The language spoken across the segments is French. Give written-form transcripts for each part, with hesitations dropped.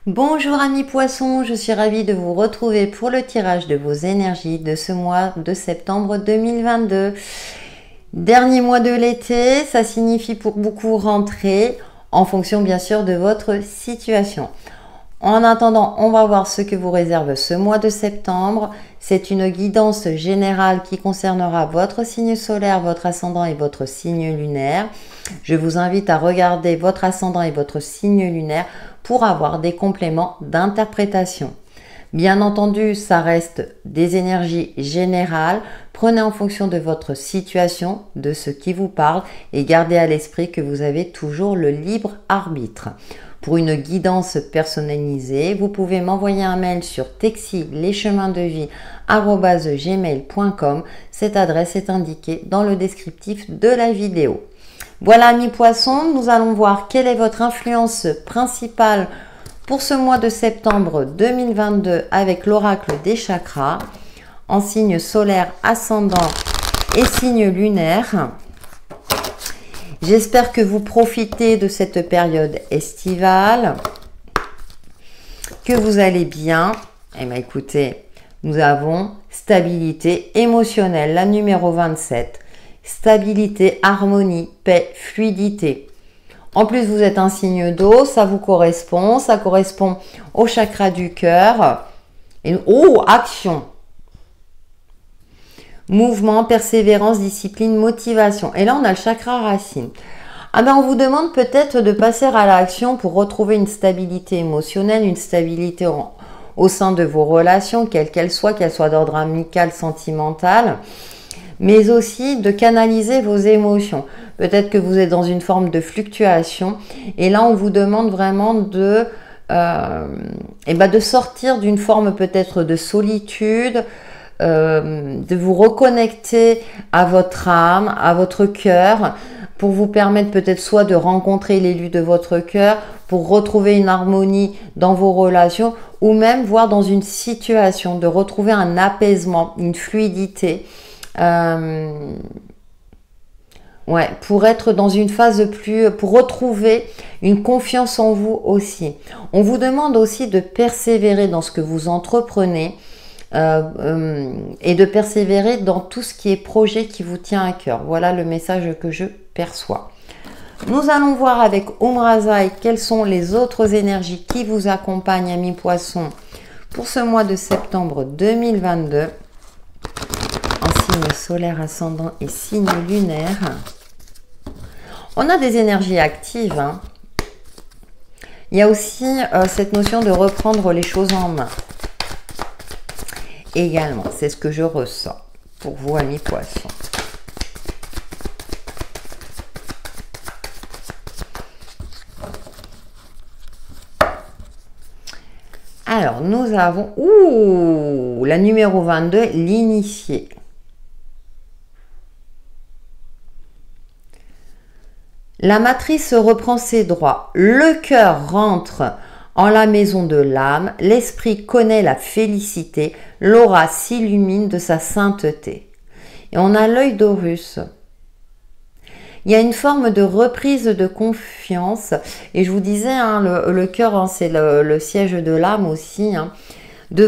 Bonjour amis poissons, je suis ravie de vous retrouver pour le tirage de vos énergies de ce mois de septembre 2022. Dernier mois de l'été, ça signifie pour beaucoup rentrer en fonction bien sûr de votre situation. En attendant, on va voir ce que vous réserve ce mois de septembre. C'est une guidance générale qui concernera votre signe solaire, votre ascendant et votre signe lunaire. Je vous invite à regarder votre ascendant et votre signe lunaire pour avoir des compléments d'interprétation. Bien entendu, ça reste des énergies générales. Prenez en fonction de votre situation, de ce qui vous parle et gardez à l'esprit que vous avez toujours le libre arbitre. Pour une guidance personnalisée, vous pouvez m'envoyer un mail sur texilescheminsdevie@gmail.com. Cette adresse est indiquée dans le descriptif de la vidéo. Voilà, amis poissons, nous allons voir quelle est votre influence principale pour ce mois de septembre 2022 avec l'oracle des chakras en signe solaire, ascendant et signe lunaire. J'espère que vous profitez de cette période estivale, que vous allez bien. Eh bien, écoutez, nous avons stabilité émotionnelle, la numéro 27. Stabilité, harmonie, paix, fluidité. En plus, vous êtes un signe d'eau, ça vous correspond. Ça correspond au chakra du cœur. Et action. Mouvement, persévérance, discipline, motivation. Et là, on a le chakra racine. On vous demande peut-être de passer à l'action pour retrouver une stabilité émotionnelle, une stabilité au sein de vos relations, quelles qu'elles soient d'ordre amical, sentimental, mais aussi de canaliser vos émotions. Peut-être que vous êtes dans une forme de fluctuation et là, on vous demande vraiment de sortir d'une forme peut-être de solitude, de vous reconnecter à votre âme, à votre cœur, pour vous permettre peut-être soit de rencontrer l'élu de votre cœur, pour retrouver une harmonie dans vos relations, ou même voir dans une situation, de retrouver un apaisement, une fluidité, pour être dans une phase pour retrouver une confiance en vous aussi. On vous demande aussi de persévérer dans ce que vous entreprenez, et de persévérer dans tout ce qui est projet qui vous tient à cœur. Voilà le message que je perçois. Nous allons voir avec Umrazai quelles sont les autres énergies qui vous accompagnent, amis poissons, pour ce mois de septembre 2022, en signe solaire, ascendant et signe lunaire. On a des énergies actives, hein. Il y a aussi cette notion de reprendre les choses en main. Également, c'est ce que je ressens pour vous, amis poissons. Alors, nous avons la numéro 22, l'initié. La matrice reprend ses droits. Le cœur rentre en la maison de l'âme, l'esprit connaît la félicité, l'aura s'illumine de sa sainteté. Et on a l'œil d'Horus. Il y a une forme de reprise de confiance. Et je vous disais, hein, le cœur, hein, c'est le siège de l'âme aussi. Hein, de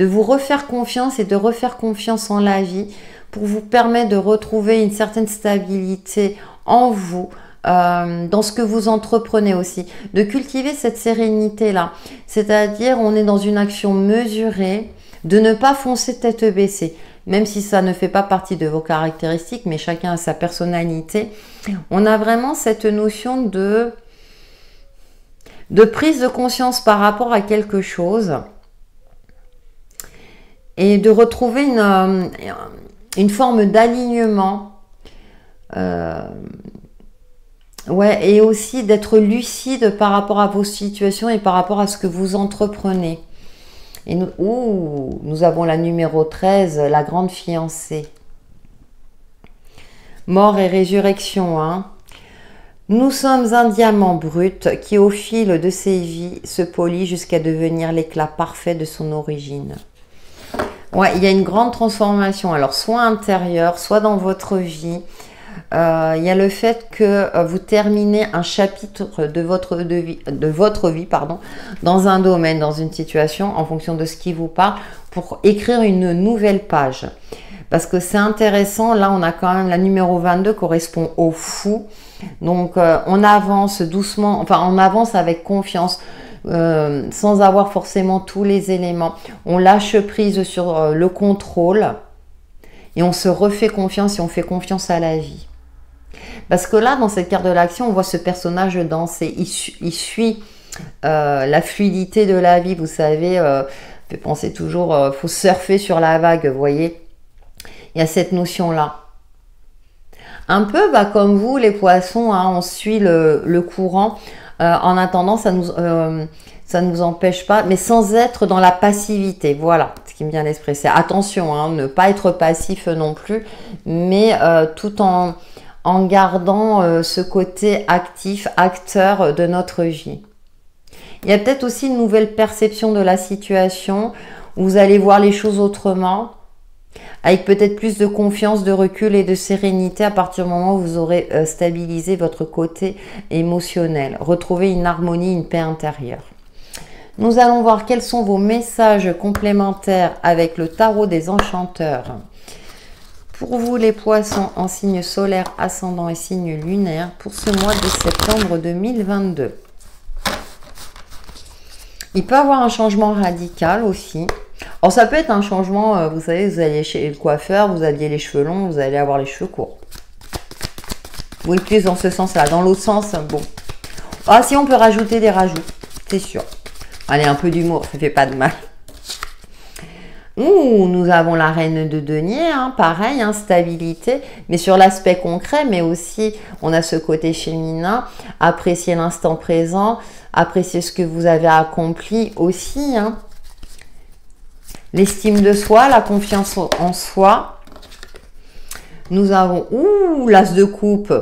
vous refaire confiance et de refaire confiance en la vie pour vous permettre de retrouver une certaine stabilité en vous, dans ce que vous entreprenez aussi, de cultiver cette sérénité-là. C'est-à-dire, on est dans une action mesurée, de ne pas foncer tête baissée, même si ça ne fait pas partie de vos caractéristiques, mais chacun a sa personnalité. On a vraiment cette notion de prise de conscience par rapport à quelque chose et de retrouver une forme d'alignement. Et aussi d'être lucide par rapport à vos situations et par rapport à ce que vous entreprenez. Et nous avons la numéro 13, la grande fiancée. Mort et résurrection. Hein. Nous sommes un diamant brut qui, au fil de ses vies, se polit jusqu'à devenir l'éclat parfait de son origine. Il y a une grande transformation, alors soit intérieure, soit dans votre vie. Il y a le fait que vous terminez un chapitre de votre vie, pardon, dans un domaine, dans une situation, en fonction de ce qui vous parle, pour écrire une nouvelle page. Parce que c'est intéressant, là on a quand même la numéro 22 correspond au fou. Donc on avance doucement, enfin on avance avec confiance, sans avoir forcément tous les éléments. On lâche prise sur le contrôle et on se refait confiance et on fait confiance à la vie. Parce que là, dans cette carte de l'action, on voit ce personnage danser. Il suit la fluidité de la vie, vous savez, fait penser toujours, faut surfer sur la vague, vous voyez. Il y a cette notion-là. Un peu comme vous, les poissons, hein, on suit le courant. En attendant, ça ne nous empêche pas, mais sans être dans la passivité. Voilà, ce qui me vient à l'esprit. C'est attention, hein, ne pas être passif non plus, mais tout en gardant ce côté actif, acteur de notre vie. Il y a peut-être aussi une nouvelle perception de la situation. Où vous allez voir les choses autrement, avec peut-être plus de confiance, de recul et de sérénité à partir du moment où vous aurez stabilisé votre côté émotionnel. Retrouver une harmonie, une paix intérieure. Nous allons voir quels sont vos messages complémentaires avec le tarot des enchanteurs. Pour vous les poissons en signe solaire, ascendant et signe lunaire pour ce mois de septembre 2022. Il peut y avoir un changement radical aussi. Alors ça peut être un changement, vous savez, vous allez chez le coiffeur, vous aviez les cheveux longs, vous allez avoir les cheveux courts. Oui, plus dans ce sens-là. Dans l'autre sens, bon. Ah si, on peut rajouter des rajouts, c'est sûr. Allez, un peu d'humour, ça fait pas de mal. Ouh, nous avons la reine de denier, hein, pareil, hein, stabilité, mais sur l'aspect concret, mais aussi on a ce côté féminin, apprécier l'instant présent, apprécier ce que vous avez accompli aussi, hein. L'estime de soi, la confiance en soi. Nous avons, l'as de coupe.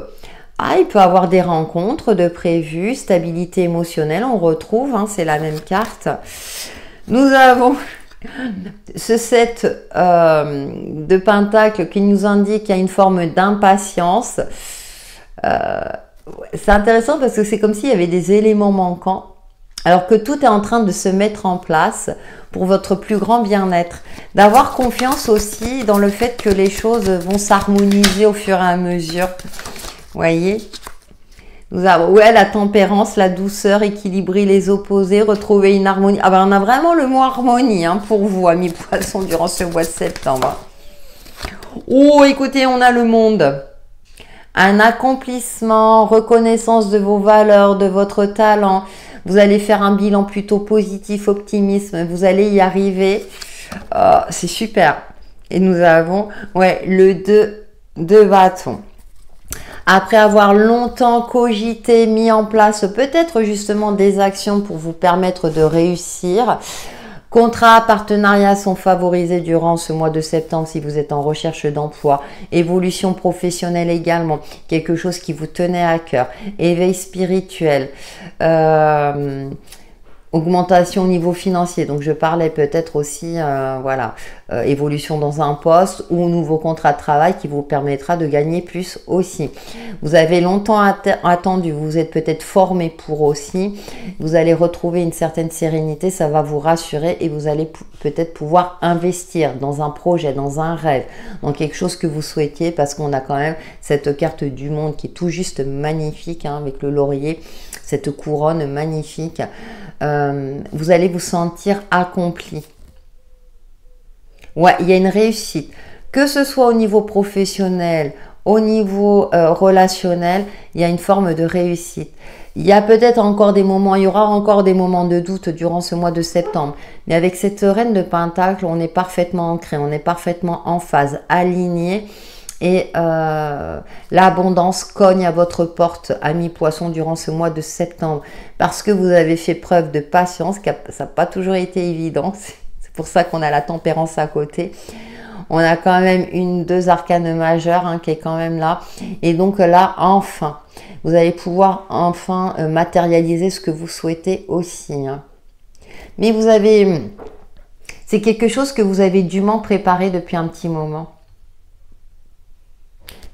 Ah, il peut y avoir des rencontres de prévues, stabilité émotionnelle, on retrouve, hein, c'est la même carte. Nous avons ce 7 de pentacle qui nous indique qu'il y a une forme d'impatience. C'est intéressant parce que c'est comme s'il y avait des éléments manquants, alors que tout est en train de se mettre en place pour votre plus grand bien-être. D'avoir confiance aussi dans le fait que les choses vont s'harmoniser au fur et à mesure. Vous voyez? Nous avons, ouais, la tempérance, la douceur, équilibrer les opposés, retrouver une harmonie. Ah ben, on a vraiment le mot harmonie, hein, pour vous, amis poissons, durant ce mois de septembre. Oh, écoutez, on a le monde. Un accomplissement, reconnaissance de vos valeurs, de votre talent. Vous allez faire un bilan plutôt positif, optimisme. Vous allez y arriver. Oh, c'est super. Et nous avons, ouais, le 2 de bâton. Après avoir longtemps cogité, mis en place peut-être justement des actions pour vous permettre de réussir. Contrats, partenariats sont favorisés durant ce mois de septembre si vous êtes en recherche d'emploi. Évolution professionnelle également, quelque chose qui vous tenait à cœur. Éveil spirituel. Augmentation au niveau financier, donc je parlais peut-être aussi, voilà, évolution dans un poste ou nouveau contrat de travail qui vous permettra de gagner plus aussi. Vous avez longtemps attendu, vous êtes peut-être formé pour aussi, vous allez retrouver une certaine sérénité, ça va vous rassurer et vous allez peut-être pouvoir investir dans un projet, dans un rêve, dans quelque chose que vous souhaitiez parce qu'on a quand même cette carte du monde qui est tout juste magnifique, hein, avec le laurier, cette couronne magnifique. Vous allez vous sentir accompli. Ouais, il y a une réussite. Que ce soit au niveau professionnel, au niveau relationnel, il y a une forme de réussite. Il y a peut-être encore des moments, il y aura encore des moments de doute durant ce mois de septembre. Mais avec cette reine de pentacle, on est parfaitement ancré, on est parfaitement en phase, aligné. Et l'abondance cogne à votre porte, amis poissons, durant ce mois de septembre. Parce que vous avez fait preuve de patience, ça n'a pas toujours été évident. C'est pour ça qu'on a la tempérance à côté. On a quand même deux arcanes majeures, hein, qui est quand même là. Et donc là, enfin, vous allez pouvoir enfin matérialiser ce que vous souhaitez aussi. Hein. Mais vous avez... C'est quelque chose que vous avez dûment préparé depuis un petit moment.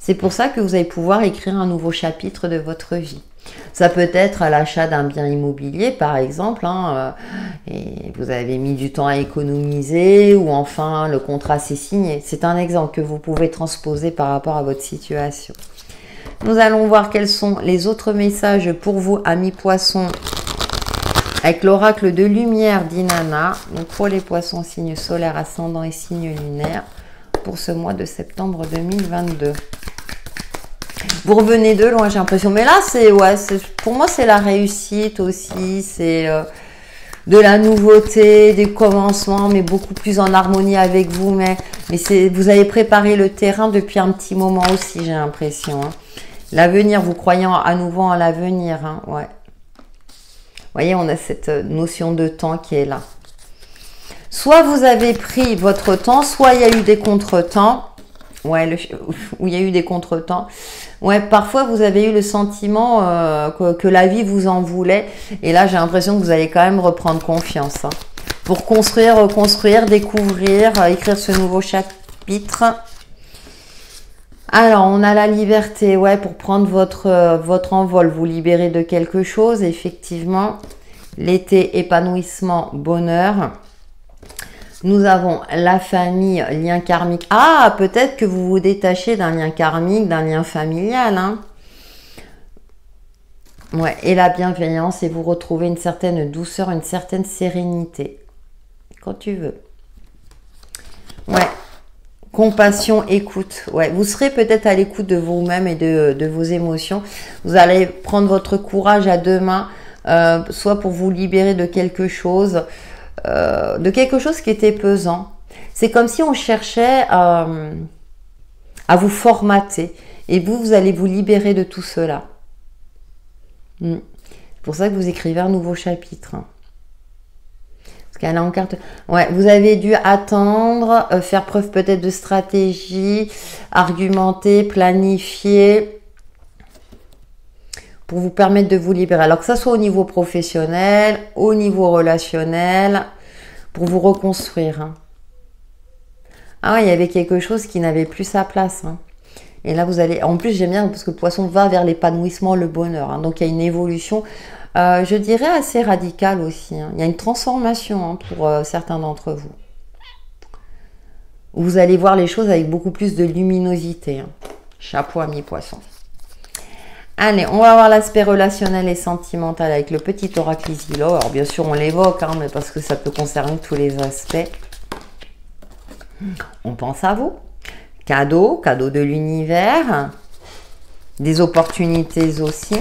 C'est pour ça que vous allez pouvoir écrire un nouveau chapitre de votre vie. Ça peut être à l'achat d'un bien immobilier, par exemple, hein, et vous avez mis du temps à économiser, ou enfin le contrat s'est signé. C'est un exemple que vous pouvez transposer par rapport à votre situation. Nous allons voir quels sont les autres messages pour vous, amis poissons, avec l'oracle de lumière d'Inanna. Donc pour les poissons, signe solaire, ascendant et signe lunaire, pour ce mois de septembre 2022. Vous revenez de loin, j'ai l'impression. Mais là, pour moi, c'est la réussite aussi. C'est de la nouveauté, des commencements, mais beaucoup plus en harmonie avec vous. Mais vous avez préparé le terrain depuis un petit moment aussi, j'ai l'impression. Hein. L'avenir, vous croyez à nouveau en l'avenir. Hein, ouais. Vous voyez, on a cette notion de temps qui est là. Soit vous avez pris votre temps, soit il y a eu des contretemps. Ouais, où il y a eu des contretemps. Ouais, parfois vous avez eu le sentiment que la vie vous en voulait. Et là, j'ai l'impression que vous allez quand même reprendre confiance. Hein, pour construire, reconstruire, découvrir, écrire ce nouveau chapitre. Alors, on a la liberté, ouais, pour prendre votre envol, vous libérer de quelque chose, effectivement. L'été, épanouissement, bonheur. Nous avons la famille, lien karmique. Ah, peut-être que vous vous détachez d'un lien karmique, d'un lien familial. Hein. Ouais, et la bienveillance, et vous retrouvez une certaine douceur, une certaine sérénité. Quand tu veux. Ouais. Compassion, écoute. Ouais, vous serez peut-être à l'écoute de vous-même et de vos émotions. Vous allez prendre votre courage à deux mains, soit pour vous libérer de quelque chose qui était pesant. C'est comme si on cherchait à vous formater. Et vous allez vous libérer de tout cela. C'est pour ça que vous écrivez un nouveau chapitre. Parce qu'elle est en carte. Ouais, vous avez dû attendre, faire preuve peut-être de stratégie, argumenter, planifier, pour vous permettre de vous libérer. Alors que ça soit au niveau professionnel, au niveau relationnel, pour vous reconstruire. Hein. Ah, il y avait quelque chose qui n'avait plus sa place. Hein. Et là, vous allez... En plus, j'aime bien parce que le poisson va vers l'épanouissement, le bonheur. Hein. Donc, il y a une évolution, je dirais, assez radicale aussi. Hein. Il y a une transformation pour certains d'entre vous. Vous allez voir les choses avec beaucoup plus de luminosité. Hein. Chapeau, amis poissons. Allez, on va voir l'aspect relationnel et sentimental avec le petit oracle Isilot. Alors, bien sûr, on l'évoque, hein, mais parce que ça peut concerner tous les aspects. On pense à vous. Cadeau de l'univers. Des opportunités aussi.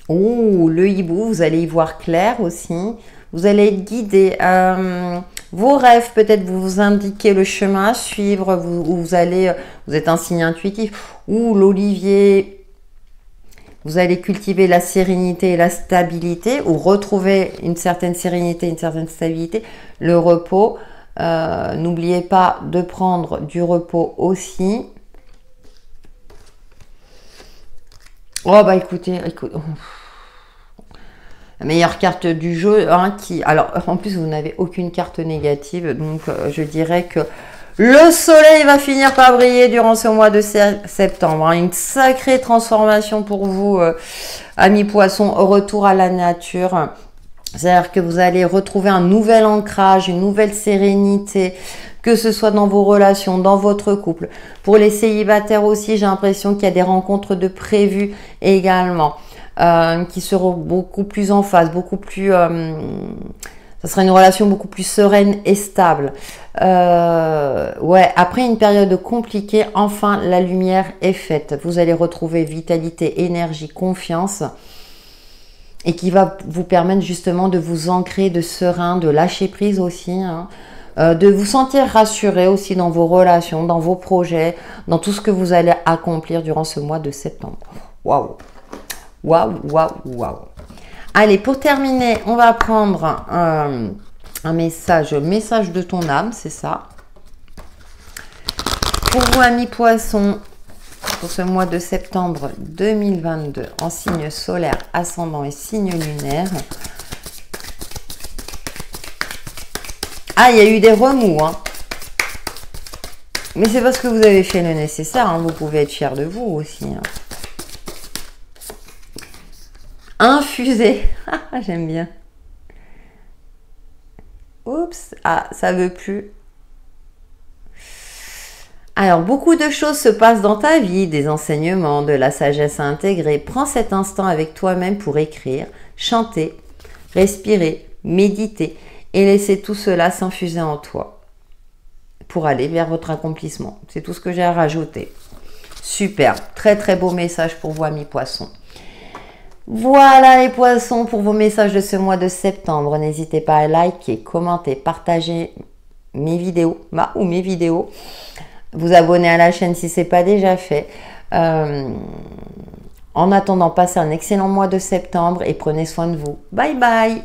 Oh, le hibou, vous allez y voir clair aussi. Vous allez être guidé. Vos rêves, peut-être vous indiquer le chemin à suivre. Vous êtes un signe intuitif. Ou l'olivier, vous allez cultiver la sérénité et la stabilité. Ou retrouver une certaine sérénité, une certaine stabilité. Le repos. N'oubliez pas de prendre du repos aussi. Oh, bah écoutez. La meilleure carte du jeu, hein, alors en plus vous n'avez aucune carte négative, donc je dirais que le soleil va finir par briller durant ce mois de septembre. Hein, une sacrée transformation pour vous, amis poissons, au retour à la nature. C'est-à-dire que vous allez retrouver un nouvel ancrage, une nouvelle sérénité, que ce soit dans vos relations, dans votre couple. Pour les célibataires aussi, j'ai l'impression qu'il y a des rencontres de prévues également. Qui seront beaucoup plus en phase, beaucoup plus... ça sera une relation beaucoup plus sereine et stable. Ouais, après une période compliquée, enfin la lumière est faite. Vous allez retrouver vitalité, énergie, confiance. Et qui va vous permettre justement de vous ancrer, de serein, de lâcher prise aussi. Hein, de vous sentir rassuré aussi dans vos relations, dans vos projets, dans tout ce que vous allez accomplir durant ce mois de septembre. Waouh! Waouh, waouh, waouh. Allez, pour terminer, on va prendre un message de ton âme, c'est ça. Pour vous, amis poissons, pour ce mois de septembre 2022 en signe solaire, ascendant et signe lunaire. Ah, il y a eu des remous, hein. Mais c'est parce que vous avez fait le nécessaire, hein. Vous pouvez être fier de vous aussi, hein. Infusé. J'aime bien. Oups. Ah, ça veut plus. Alors, beaucoup de choses se passent dans ta vie, des enseignements, de la sagesse à intégrer. Prends cet instant avec toi-même pour écrire, chanter, respirer, méditer et laisser tout cela s'infuser en toi pour aller vers votre accomplissement. C'est tout ce que j'ai à rajouter. Super, très très beau message pour vous, amis poissons. Voilà les poissons pour vos messages de ce mois de septembre. N'hésitez pas à liker, commenter, partager mes vidéos, mes vidéos. Vous abonner à la chaîne si ce n'est pas déjà fait. En attendant, passez un excellent mois de septembre et prenez soin de vous. Bye bye!